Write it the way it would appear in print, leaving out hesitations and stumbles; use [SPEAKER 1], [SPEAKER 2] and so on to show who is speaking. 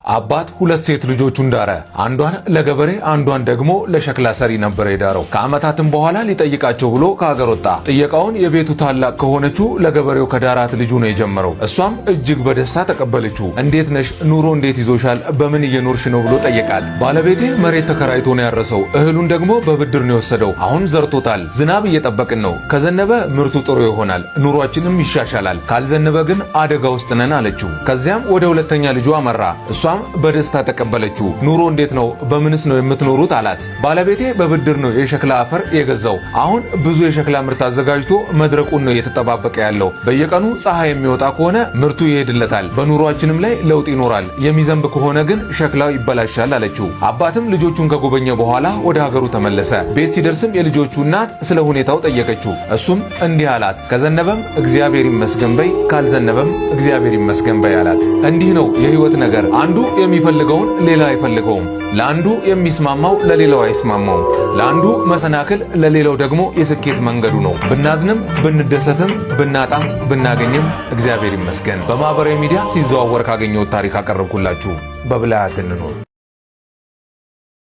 [SPEAKER 1] አባት ሁለት ሴት ልጆቹን ዳረ። አንዷን ለገበሬ አንዷን ደግሞ ለሸክላ ሰሪ ነበር የዳረው። ከዓመታትም በኋላ ሊጠይቃቸው ብሎ ከሀገር ወጣ። ጥየቃውን የቤቱ ታላቅ ከሆነችው ለገበሬው ከዳራት ልጁ ነው የጀመረው። እሷም እጅግ በደስታ ተቀበለችው። እንዴት ነሽ? ኑሮ እንዴት ይዞሻል? በምን እየኖርሽ ነው ብሎ ጠየቃት። ባለቤቴ መሬት ተከራይቶ ነው ያረሰው፣ እህሉን ደግሞ በብድር ነው የወሰደው። አሁን ዘርቶታል። ዝናብ እየጠበቅን ነው። ከዘነበ ምርቱ ጥሩ ይሆናል፣ ኑሯችንም ይሻሻላል። ካልዘነበ ግን አደጋ ውስጥ ነን አለችው። ከዚያም ወደ ሁለተኛ ልጇ አመራ። እሷም በደስታ ተቀበለችው። ኑሮ እንዴት ነው? በምንስ ነው የምትኖሩት አላት። ባለቤቴ በብድር ነው የሸክላ አፈር የገዛው። አሁን ብዙ የሸክላ ምርት አዘጋጅቶ መድረቁን ነው እየተጠባበቀ ያለው። በየቀኑ ፀሐይ የሚወጣ ከሆነ ምርቱ ይሄድለታል፣ በኑሯችንም ላይ ለውጥ ይኖራል። የሚዘንብ ከሆነ ግን ሸክላው ይበላሻል አለችው። አባትም ልጆቹን ከጎበኘ በኋላ ወደ ሀገሩ ተመለሰ። ቤት ሲደርስም የልጆቹ እናት ስለ ሁኔታው ጠየቀችው። እሱም እንዲህ አላት፣ ከዘነበም እግዚአብሔር ይመስገን በይ፣ ካልዘነበም እግዚአብሔር ይመስገን በይ አላት። እንዲህ ነው የህይወት ነገር። አንዱ የሚፈልገውን ሌላ አይፈልገውም። ለአንዱ የሚስማማው ለሌላው አይስማማውም። ለአንዱ መሰናክል ለሌላው ደግሞ የስኬት መንገዱ ነው። ብናዝንም ብንደሰትም ብናጣም ብናገኝም እግዚአብሔር ይመስገን። በማህበራዊ ሚዲያ ሲዘዋወር ካገኘሁት ታሪክ አቀረብኩላችሁ። በብልሃት እንኖር።